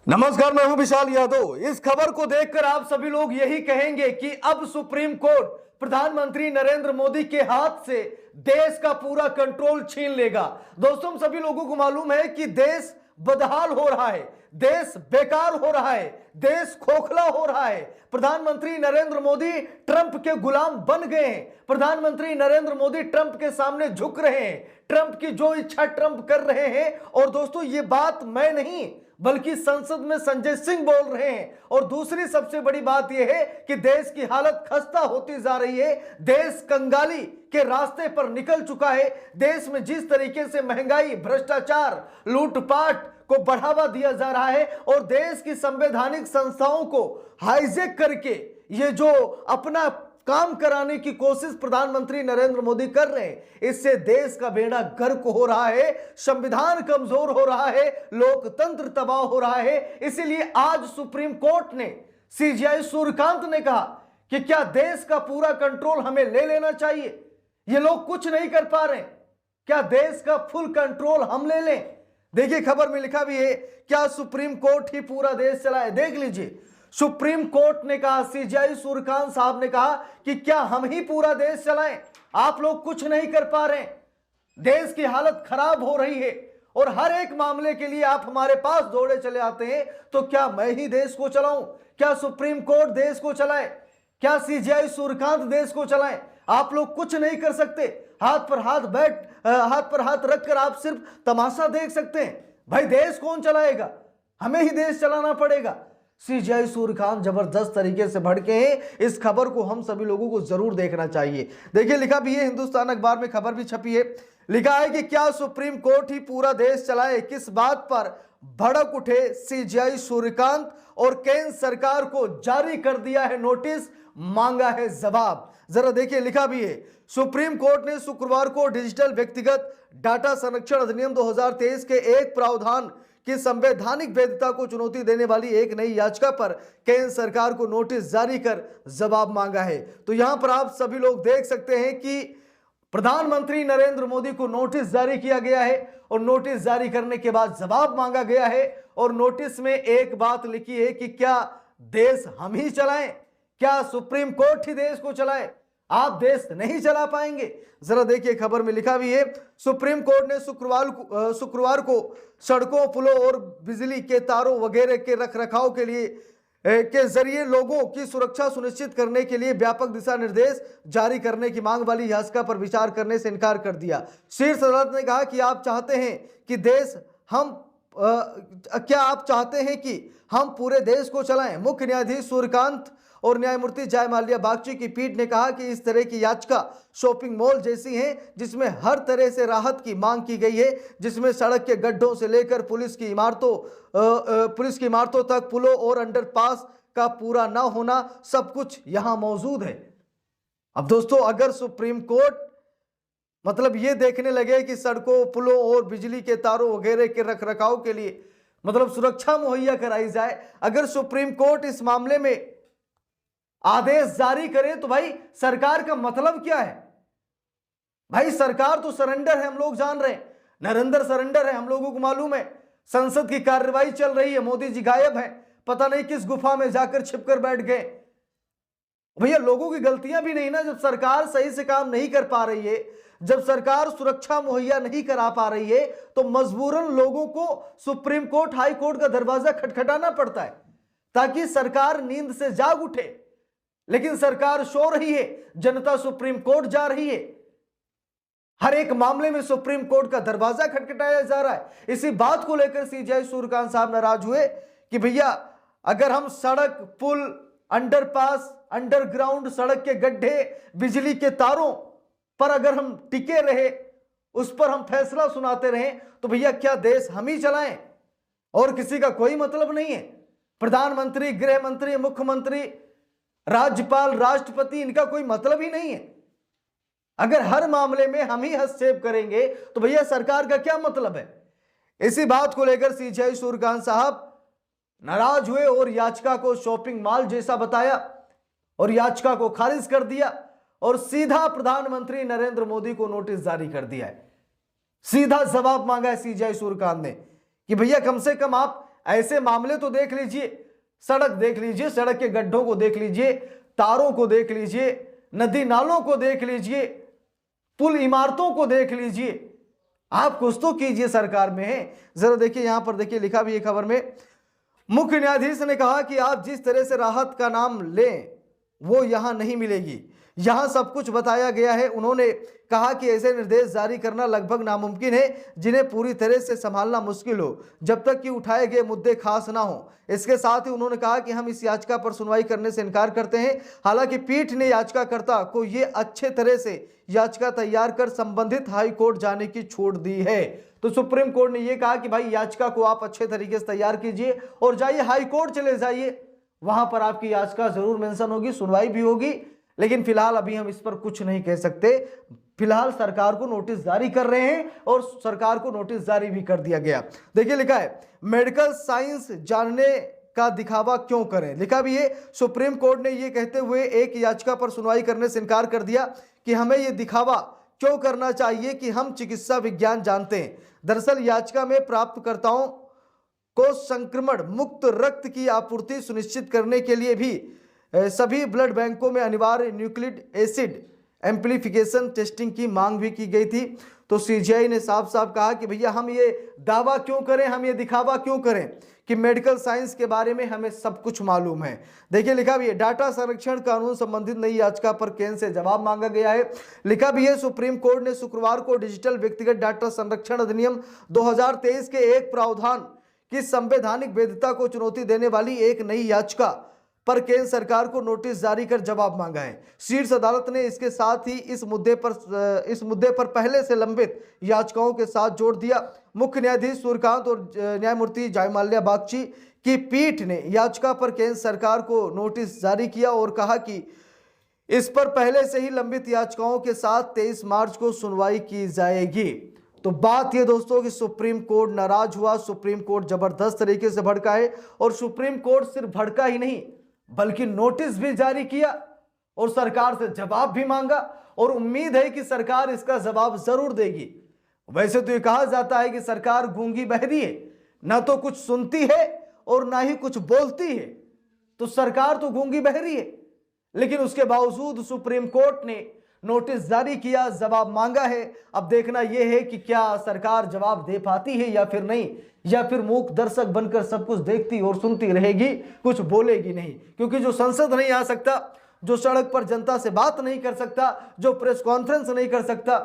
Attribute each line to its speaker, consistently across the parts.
Speaker 1: नमस्कार, मैं हूं विशाल यादव। इस खबर को देखकर आप सभी लोग यही कहेंगे कि अब सुप्रीम कोर्ट प्रधानमंत्री नरेंद्र मोदी के हाथ से देश का पूरा कंट्रोल छीन लेगा। दोस्तों, हम सभी लोगों को मालूम है कि देश बदहाल हो रहा है, देश बेकार हो रहा है, देश खोखला हो रहा है। प्रधानमंत्री नरेंद्र मोदी ट्रंप के गुलाम बन गए हैं। प्रधानमंत्री नरेंद्र मोदी ट्रंप के सामने झुक रहे हैं। ट्रंप की जो इच्छा ट्रंप कर रहे हैं। और दोस्तों, ये बात मैं नहीं बल्कि संसद में संजय सिंह बोल रहे हैं। और दूसरी सबसे बड़ी बात यह है कि देश की हालत खस्ता होती जा रही है। देश कंगाली के रास्ते पर निकल चुका है। देश में जिस तरीके से महंगाई, भ्रष्टाचार, लूटपाट को बढ़ावा दिया जा रहा है और देश की संवैधानिक संस्थाओं को हाईजैक करके ये जो अपना काम कराने की कोशिश प्रधानमंत्री नरेंद्र मोदी कर रहे हैं, इससे देश का बेड़ा गर्क हो रहा है, संविधान कमजोर हो रहा है, लोकतंत्र तबाह हो रहा है। इसीलिए आज सुप्रीम कोर्ट ने सीजेआई सूर्यकांत ने कहा कि क्या देश का पूरा कंट्रोल हमें ले लेना चाहिए। ये लोग कुछ नहीं कर पा रहे, क्या देश का फुल कंट्रोल हम ले लें। देखिए, खबर में लिखा भी है, क्या सुप्रीम कोर्ट ही पूरा देश चलाए। देख लीजिए, सुप्रीम कोर्ट ने कहा, सीजेआई सूर्यकांत साहब ने कहा कि क्या हम ही पूरा देश चलाएं। आप लोग कुछ नहीं कर पा रहे, देश की हालत खराब हो रही है और हर एक मामले के लिए आप हमारे पास दौड़े चले आते हैं। तो क्या मैं ही देश को चलाऊं? क्या सुप्रीम कोर्ट देश को चलाए? क्या सीजेआई सूर्यकांत देश को चलाए? आप लोग कुछ नहीं कर सकते। हाथ पर हाथ रखकर आप सिर्फ तमाशा देख सकते हैं। भाई, देश कौन चलाएगा? हमें ही देश चलाना पड़ेगा। सीजेआई सूर्यकांत जबरदस्त तरीके से भड़के हैं। इस खबर को हम सभी लोगों को जरूर देखना चाहिए। देखिए, लिखा भी है, हिंदुस्तान अखबार में खबर भी छपी है। लिखा है कि क्या सुप्रीम कोर्ट ही पूरा देश चलाए, किस बात पर भड़क उठे सीजेआई सूर्यकांत और केंद्र सरकार को जारी कर दिया है नोटिस, मांगा है जवाब। जरा देखिए, लिखा भी है, सुप्रीम कोर्ट ने शुक्रवार को डिजिटल व्यक्तिगत डाटा संरक्षण अधिनियम 2023 के एक प्रावधान की संवैधानिक वैधता को चुनौती देने वाली एक नई याचिका पर केंद्र सरकार को नोटिस जारी कर जवाब मांगा है। तो यहां पर आप सभी लोग देख सकते हैं कि प्रधानमंत्री नरेंद्र मोदी को नोटिस जारी किया गया है और नोटिस जारी करने के बाद जवाब मांगा गया है। और नोटिस में एक बात लिखी है कि क्या देश हम ही चलाएं, क्या सुप्रीम कोर्ट ही देश को चलाए? आप देश नहीं चला पाएंगे। जरा देखिए, खबर में लिखा भी है, सुप्रीम कोर्ट ने शुक्रवार को सड़कों, पुलों और बिजली के तारों वगैरह के रखरखाव के लिए के जरिए लोगों की सुरक्षा सुनिश्चित करने के लिए व्यापक दिशा निर्देश जारी करने की मांग वाली याचिका पर विचार करने से इनकार कर दिया। शीर्ष अदालत ने कहा कि आप चाहते हैं कि क्या आप चाहते हैं कि हम पूरे देश को चलाएं? मुख्य न्यायाधीश सूर्यकांत और न्यायमूर्ति जय माल्या बागची की पीठ ने कहा कि इस तरह की याचिका शॉपिंग मॉल जैसी है, जिसमें हर तरह से राहत की मांग की गई है, जिसमें सड़क के गड्ढों से लेकर पुलिस की इमारतों तक, पुलों और अंडरपास का पूरा ना होना, सब कुछ यहां मौजूद है। अब दोस्तों, अगर सुप्रीम कोर्ट मतलब ये देखने लगे कि सड़कों, पुलों और बिजली के तारों वगैरह के रखरखाव के लिए मतलब सुरक्षा मुहैया कराई जाए, अगर सुप्रीम कोर्ट इस मामले में आदेश जारी करे, तो भाई सरकार का मतलब क्या है? भाई, सरकार तो सरेंडर है, हम लोग जान रहे हैं, नरेंद्र सरेंडर है, हम लोगों को मालूम है। संसद की कार्रवाई चल रही है, मोदी जी गायब हैं, पता नहीं किस गुफा में जाकर छिपकर बैठ गए। भैया, लोगों की गलतियां भी नहीं ना। जब सरकार सही से काम नहीं कर पा रही है, जब सरकार सुरक्षा मुहैया नहीं करा पा रही है, तो मजबूरन लोगों को सुप्रीम कोर्ट, हाई कोर्ट का दरवाजा खटखटाना पड़ता है ताकि सरकार नींद से जाग उठे। लेकिन सरकार सो रही है, जनता सुप्रीम कोर्ट जा रही है। हर एक मामले में सुप्रीम कोर्ट का दरवाजा खटखटाया जा रहा है। इसी बात को लेकर सीजेआई सूर्यकांत साहब नाराज हुए कि भैया, अगर हम सड़क, पुल, अंडरपास, अंडरग्राउंड सड़क के गड्ढे, बिजली के तारों पर अगर हम टिके रहे, उस पर हम फैसला सुनाते रहे, तो भैया क्या देश हम ही चलाएं और किसी का कोई मतलब नहीं है? प्रधानमंत्री, गृह मंत्री, मुख्यमंत्री, राज्यपाल, राष्ट्रपति, इनका कोई मतलब ही नहीं है। अगर हर मामले में हम ही हस्तक्षेप करेंगे तो भैया सरकार का क्या मतलब है? इसी बात को लेकर सीजेआई सूर्यकांत साहब नाराज हुए और याचिका को शॉपिंग मॉल जैसा बताया और याचिका को खारिज कर दिया और सीधा प्रधानमंत्री नरेंद्र मोदी को नोटिस जारी कर दिया है। सीधा जवाब मांगा है सीजेआई सूर्यकांत ने कि भैया कम से कम आप ऐसे मामले तो देख लीजिए, सड़क देख लीजिए, सड़क के गड्ढों को देख लीजिए, तारों को देख लीजिए, नदी नालों को देख लीजिए, पुल इमारतों को देख लीजिए। आप कुछ तो कीजिए, सरकार में है। जरा देखिए, यहां पर देखिए लिखा भी है खबर में, मुख्य न्यायाधीश ने कहा कि आप जिस तरह से राहत का नाम लें वो यहां नहीं मिलेगी, यहां सब कुछ बताया गया है। उन्होंने कहा कि ऐसे निर्देश जारी करना लगभग नामुमकिन है जिन्हें पूरी तरह से संभालना मुश्किल हो जब तक कि उठाए गए मुद्दे खास ना हो। इसके साथ ही उन्होंने कहा कि हम इस याचिका पर सुनवाई करने से इनकार करते हैं। हालांकि पीठ ने याचिकाकर्ता को ये अच्छे तरह से याचिका तैयार कर संबंधित हाई कोर्ट जाने की छूट दी है। तो सुप्रीम कोर्ट ने यह कहा कि भाई याचिका को आप अच्छे तरीके से तैयार कीजिए और जाइए हाई कोर्ट चले जाइए, वहां पर आपकी याचिका जरूर मेंशन होगी, सुनवाई भी होगी। लेकिन फिलहाल अभी हम इस पर कुछ नहीं कह सकते। फिलहाल सरकार को नोटिस जारी कर रहे हैं और सरकार को नोटिस जारी भी कर दिया गया। देखिए लिखा है, मेडिकल साइंस जानने का दिखावा क्यों करें, लिखा भी है। सुप्रीम कोर्ट ने यह कहते हुए एक याचिका पर सुनवाई करने से इनकार कर दिया कि हमें यह दिखावा क्यों करना चाहिए कि हम चिकित्सा विज्ञान जानते हैं। दरअसल याचिका में प्राप्तकर्ताओं को संक्रमण मुक्त रक्त की आपूर्ति सुनिश्चित करने के लिए भी सभी ब्लड बैंकों में अनिवार्य न्यूक्लिक एसिड एम्प्लीफिकेशन टेस्टिंग की मांग भी की गई थी। तो सीजीआई ने साफ साफ कहा कि भैया हम ये दावा क्यों करें, हम ये दिखावा क्यों करें कि मेडिकल साइंस के बारे में हमें सब कुछ मालूम है। देखिए लिखा भी है, डाटा संरक्षण कानून संबंधित नई याचिका पर केंद्र से जवाब मांगा गया है। लिखा भी है, सुप्रीम कोर्ट ने शुक्रवार को डिजिटल व्यक्तिगत डाटा संरक्षण अधिनियम 2023 के एक प्रावधान की संवैधानिक वैधता को चुनौती देने वाली एक नई याचिका पर केंद्र सरकार को नोटिस जारी कर जवाब मांगा है। शीर्ष अदालत ने इसके साथ ही इस मुद्दे पर पहले से लंबित याचिकाओं के साथ जोड़ दिया। मुख्य न्यायाधीश सूर्यकांत और न्यायमूर्ति जयमाल्या बागची की पीठ ने याचिका पर केंद्र सरकार को नोटिस जारी किया और कहा कि इस पर पहले से ही लंबित याचिकाओं के साथ 23 मार्च को सुनवाई की जाएगी। तो बात ये दोस्तों कि सुप्रीम कोर्ट नाराज हुआ, सुप्रीम कोर्ट जबरदस्त तरीके से भड़का है और सुप्रीम कोर्ट सिर्फ भड़का ही नहीं बल्कि नोटिस भी जारी किया और सरकार से जवाब भी मांगा और उम्मीद है कि सरकार इसका जवाब जरूर देगी। वैसे तो ये कहा जाता है कि सरकार गूंगी बहरी है, ना तो कुछ सुनती है और ना ही कुछ बोलती है। तो सरकार तो गूंगी बहरी है, लेकिन उसके बावजूद सुप्रीम कोर्ट ने नोटिस जारी किया, जवाब मांगा है। अब देखना यह है कि क्या सरकार जवाब दे पाती है या फिर नहीं, या फिर मूक दर्शक बनकर सब कुछ देखती और सुनती रहेगी, कुछ बोलेगी नहीं। क्योंकि जो संसद नहीं आ सकता, जो सड़क पर जनता से बात नहीं कर सकता, जो प्रेस कॉन्फ्रेंस नहीं कर सकता,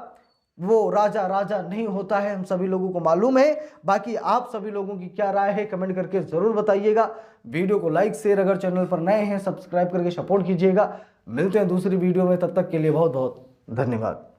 Speaker 1: वो राजा राजा नहीं होता है, हम सभी लोगों को मालूम है। बाकी आप सभी लोगों की क्या राय है कमेंट करके जरूर बताइएगा। वीडियो को लाइक शेयर, अगर चैनल पर नए हैं सब्सक्राइब करके सपोर्ट कीजिएगा। मिलते हैं दूसरी वीडियो में, तब तक के लिए बहुत बहुत धन्यवाद।